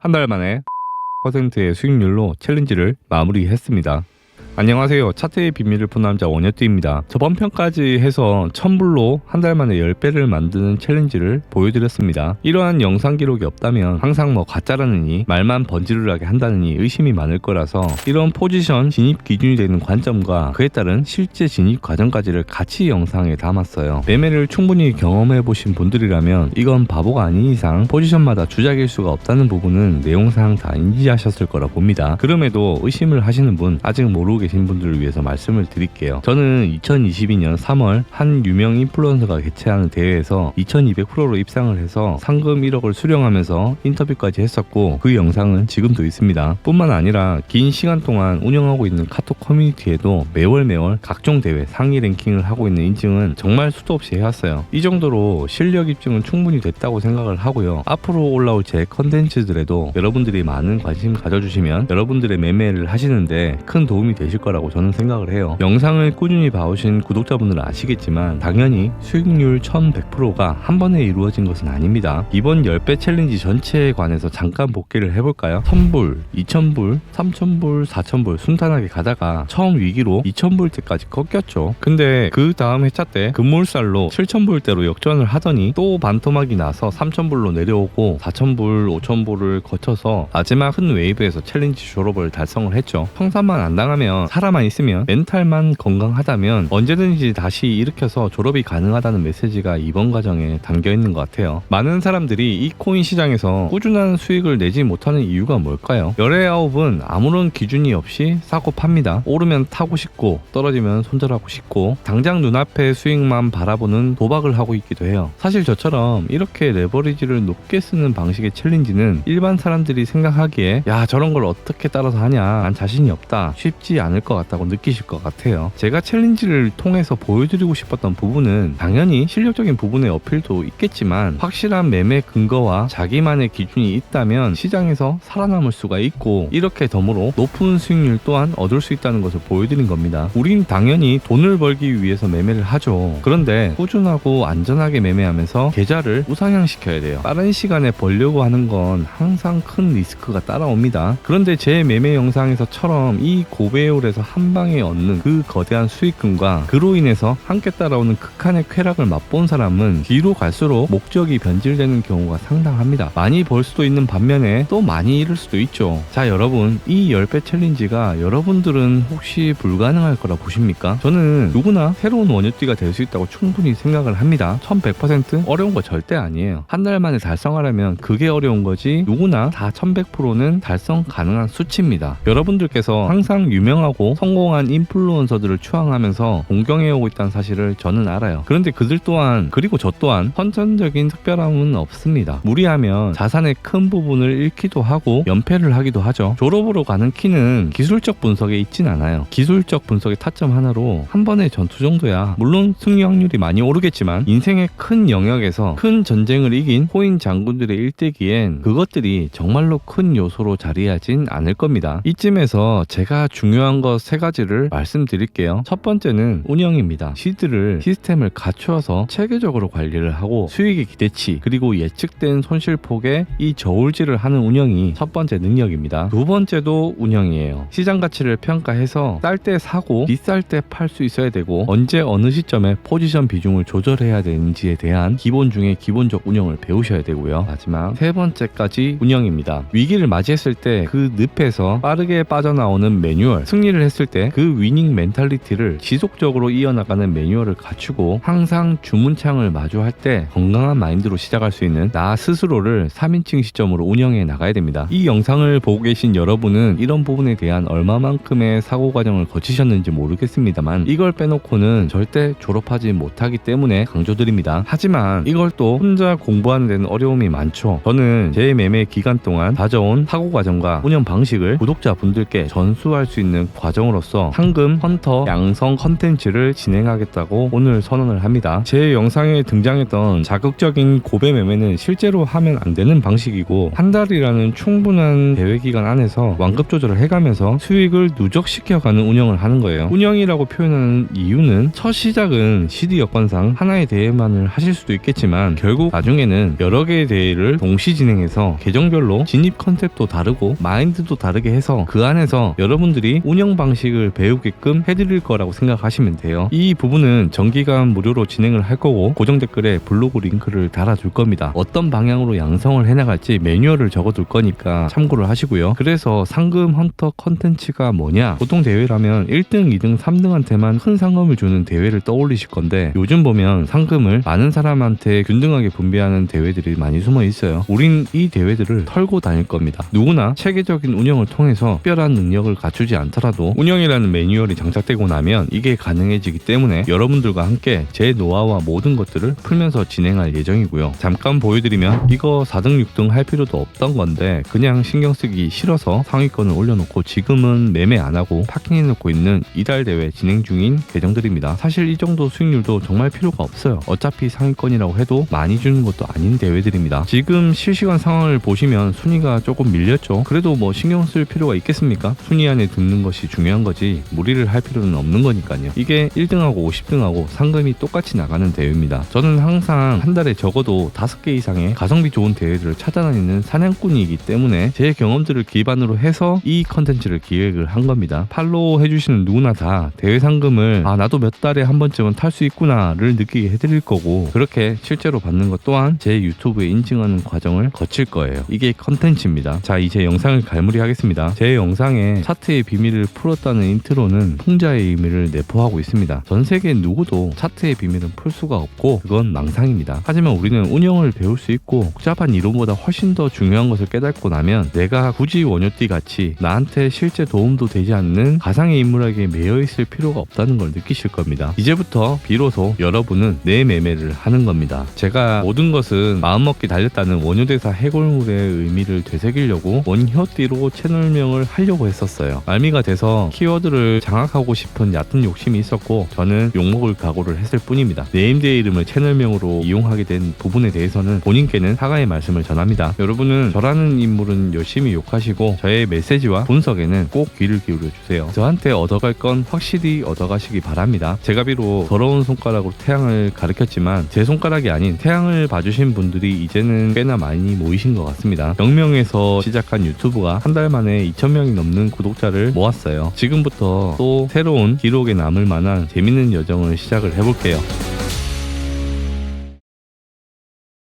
한 달 만에 %의 수익률로 챌린지를 마무리했습니다. 안녕하세요. 차트의 비밀을 푼 남자 원효띠입니다. 저번 편까지 해서 1000불로 한 달 만에 10배를 만드는 챌린지를 보여드렸습니다. 이러한 영상 기록이 없다면 항상 가짜라느니 말만 번지르르하게 한다느니 의심이 많을 거라서 이런 포지션 진입 기준이 되는 관점과 그에 따른 실제 진입 과정까지를 같이 영상에 담았어요. 매매를 충분히 경험해보신 분들이라면 이건 바보가 아닌 이상 포지션마다 주작일 수가 없다는 부분은 내용상 다 인지하셨을 거라 봅니다. 그럼에도 의심을 하시는 분, 아직 모르고 계신 분들을 위해서 말씀을 드릴게요. 저는 2022년 3월 한 유명 인플루언서가 개최하는 대회에서 2200%로 입상을 해서 상금 1억을 수령하면서 인터뷰까지 했었고, 그 영상은 지금도 있습니다. 뿐만 아니라 긴 시간 동안 운영하고 있는 카톡 커뮤니티에도 매월 각종 대회 상위 랭킹을 하고 있는 인증은 정말 수도 없이 해왔어요. 이 정도로 실력 입증은 충분히 됐다고 생각을 하고요. 앞으로 올라올 제 컨텐츠들에도 여러분들이 많은 관심 가져주시면 여러분들의 매매를 하시는데 큰 도움이 되실 거라고 저는 생각을 해요. 영상을 꾸준히 봐오신 구독자분들은 아시겠지만 당연히 수익률 1100%가 한 번에 이루어진 것은 아닙니다. 이번 10배 챌린지 전체에 관해서 잠깐 복귀를 해볼까요? 1000불, 2000불, 3000불, 4000불 순탄하게 가다가 처음 위기로 2000불 때까지 꺾였죠. 근데 그 다음 회차 때 급물살로 7000불대로 역전을 하더니 또 반토막이 나서 3000불로 내려오고 4000불, 5000불을 거쳐서 마지막 큰 웨이브에서 챌린지 졸업을 달성을 했죠. 청산만 안 당하면, 사람만 있으면, 멘탈만 건강하다면 언제든지 다시 일으켜서 졸업이 가능하다는 메시지가 이번 과정에 담겨 있는 것 같아요. 많은 사람들이 이 코인 시장에서 꾸준한 수익을 내지 못하는 이유가 뭘까요? 열의 아홉은 아무런 기준이 없이 사고 팝니다. 오르면 타고 싶고 떨어지면 손절하고 싶고 당장 눈앞의 수익만 바라보는 도박을 하고 있기도 해요. 사실 저처럼 이렇게 레버리지를 높게 쓰는 방식의 챌린지는 일반 사람들이 생각하기에 야, 저런 걸 어떻게 따라서 하냐, 난 자신이 없다, 쉽지 않을 것 같다고 느끼실 것 같아요. 제가 챌린지를 통해서 보여드리고 싶었던 부분은 당연히 실력적인 부분의 어필도 있겠지만 확실한 매매 근거와 자기만의 기준이 있다면 시장에서 살아남을 수가 있고, 이렇게 덤으로 높은 수익률 또한 얻을 수 있다는 것을 보여드린 겁니다. 우린 당연히 돈을 벌기 위해서 매매를 하죠. 그런데 꾸준하고 안전하게 매매하면서 계좌를 우상향시켜야 돼요. 빠른 시간에 벌려고 하는 건 항상 큰 리스크가 따라옵니다. 그런데 제 매매 영상에서처럼 이 고배율에서 한 방에 얻는 그 거대한 수익금과 그로 인해서 함께 따라오는 극한의 쾌락을 맛본 사람은 뒤로 갈수록 목적이 변질되는 경우가 상당합니다. 많이 벌 수도 있는 반면에 또 많이 잃을 수도 있죠. 자, 여러분, 이 10배 챌린지가 여러분들은 혹시 불가능할 거라 보십니까? 저는 누구나 새로운 원효띠가 될 수 있다고 충분히 생각을 합니다. 1100% 어려운 거 절대 아니에요. 한 달 만에 달성하려면 그게 어려운 거지, 누구나 다 1100%는 달성 가능한 수치입니다. 여러분들께서 항상 유명하고 성공한 인플루언서들을 추앙하면서 존경해오고 있다는 사실을 저는 알아요. 그런데 그들 또한, 그리고 저 또한 선천적인 특별함은 없습니다. 무리하면 자산의 큰 부분을 잃기도 하고 연패를 하기도 하죠. 졸업으로 가는 키는 기술적 분석에 있진 않아요. 기술적 분석의 타점 하나로 한 번의 전투 정도야. 물론 승리 확률이 많이 오르겠지만 인생의 큰 영역에서 큰 전쟁을 이긴 코인 장군들의 일대기엔 그것들이 정말로 큰 요소로 자리하진 않을 겁니다. 이쯤에서 제가 중요한 것 3가지를 말씀드릴게요. 첫 번째는 운영입니다. 시스템을 갖추어서 체계적으로 관리를 하고 수익의 기대치 그리고 예측된 손실폭에 이 저울질을 하는 운영이 첫 번째 능력입니다. 두 번째도 운영이에요. 시장 가치를 평가해서 쌀 때 사고 비쌀 때 팔 수 있어야 되고 언제 어느 시점에 포지션 비중을 조절해야 되는지에 대한 기본 중에 기본적 운영을 배우셔야 되고요. 마지막 3번째까지 운영입니다. 위기를 맞이했을 때 그 늪에서 빠르게 빠져나오는 매뉴얼, 승리를 했을 때 그 위닝 멘탈리티를 지속적으로 이어나가는 매뉴얼을 갖추고 항상 주문창을 마주할 때 건강한 마인드로 시작할 수 있는 나 스스로를 3인칭 시점으로 운영해 나가야 됩니다. 이 영상을 보고 계신 여러분은 이런 부분에 대한 얼마만큼의 사고 과정을 거치셨는지 모르겠습니다만 이걸 빼놓고는 절대 졸업하지 못하기 때문에 강조드립니다. 하지만 이걸 또 혼자 공부하는 데는 어려움이 많죠. 저는 제 매매 기간 동안 가져온 사고 과정과 운영 방식을 구독자분들께 전수할 수 있는 과정으로서 상금 헌터 양성 컨텐츠를 진행하겠다고 오늘 선언을 합니다. 제 영상에 등장했던 자극적인 고배 매매는 실제로 하면 안 되는 방식이고 한 달이라는 충분한 대회 기간 안에서 완급 조절을 해가면서 수익을 누적시켜가는 운영을 하는 거예요. 운영이라고 표현하는 이유는 첫 시작은 CD 여건상 하나의 대회만을 하실 수도 있겠지만 결국 나중에는 여러 개의 대회를 동시 진행해서 계정별로 진입 컨셉도 다르고 마인드도 다르게 해서 그 안에서 여러분들이 운영 방식을 배우게끔 해드릴 거라고 생각하시면 돼요. 이 부분은 정기간 무료로 진행을 할 거고 고정 댓글에 블로그 링크를 달아줄 겁니다. 어떤 방향으로 양성을 해나갈지 매뉴얼을 적어둘 거니까 참고를 하시고요. 그래서 상금 헌터 컨텐츠가 뭐냐? 보통 대회라면 1등, 2등, 3등한테만 큰 상금을 주는 대회를 떠올리실 건데 요즘 보면 상금을 많은 사람한테 균등하게 분배하는 대회들이 많이 숨어 있어요. 우린 이 대회들을 털고 다닐 겁니다. 누구나 체계적인 운영을 통해서 특별한 능력을 갖추지 않더라도 운영이라는 매뉴얼이 장착되고 나면 이게 가능해지기 때문에 여러분들과 함께 제 노하우와 모든 것들을 풀면서 진행할 예정이고요. 잠깐 보여드리면 이거 4등, 6등 할 필요도 없던 건데 그냥 신경 쓰기 싫어서 상위권을 올려놓고 지금은 매매 안 하고 파킹해놓고 있는 이달 대회 진행 중인 계정들입니다. 사실 이 정도 수익률도 정말 필요가 없어요. 어차피 상위권이라고 해도 많이 주는 것도 아닌 대회들입니다. 지금 실시간 상황을 보시면 순위가 조금 밀렸죠. 그래도 뭐 신경 쓸 필요가 있겠습니까? 순위 안에 드는 것이 중요한 거지 무리를 할 필요는 없는 거니까요. 이게 1등하고 50등하고 상금이 똑같이 나가는 대회입니다. 저는 항상 한 달에 적어도 5개 이상의 가성비 좋은 대회들을 찾아다니는 사냥꾼이기 때문에 제 경험들을 기반으로 해서 이 컨텐츠를 기획을 한 겁니다. 팔로우 해주시는 누구나 다 대회 상금을 나도 몇 달에 한 번쯤은 탈 수 있구나를 느끼게 해드릴 거고 그렇게 실제로 받는 것 또한 제 유튜브에 인증하는 과정을 거칠 거예요. 이게 컨텐츠입니다. 자, 이제 영상을 갈무리하겠습니다. 제 영상에 차트의 비밀을 풀었다는 인트로는 풍자의 의미를 내포하고 있습니다. 전 세계 누구도 차트의 비밀은 풀 수가 없고 그건 망상입니다. 하지만 우리는 운영을 배울 수 있고 복잡한 이론보다 훨씬 더 중요한 것을 깨닫고 나면 내가 굳이 원효띠 같이 나한테 실제 도움도 되지 않는 가상의 인물에게 매여 있을 필요가 없다는 걸 느끼실 겁니다. 이제부터 비로소 여러분은 내 매매를 하는 겁니다. 제가 모든 것은 마음먹기 달렸다는 원효대사 해골물의 의미를 되새기려고 원효띠로 채널명을 하려고 했었어요. 말미가 돼서 키워드를 장악하고 싶은 얕은 욕심이 있었고 저는 욕먹을 각오를 했을 뿐입니다. 네임드의 이름을 채널명으로 이용하게 된 부분에 대해서는 본인께는 사과의 말씀을 전합니다. 여러분은 저라는 인물은 열심히 욕하시고 저의 메시지와 분석에는 꼭 귀를 기울여 주세요. 저한테 얻어갈 건 확실히 얻어가시기 바랍니다. 제가 비록 더러운 손가락으로 태양을 가리켰지만 제 손가락이 아닌 태양을 봐주신 분들이 이제는 꽤나 많이 모이신 것 같습니다. 0명에서 시작한 유튜브가 한 달 만에 2,000명이 넘는 구독자를 모았어요. 지금부터 또 새로운 기록에 남을 만한 재밌는 여정을 시작을 해볼게요.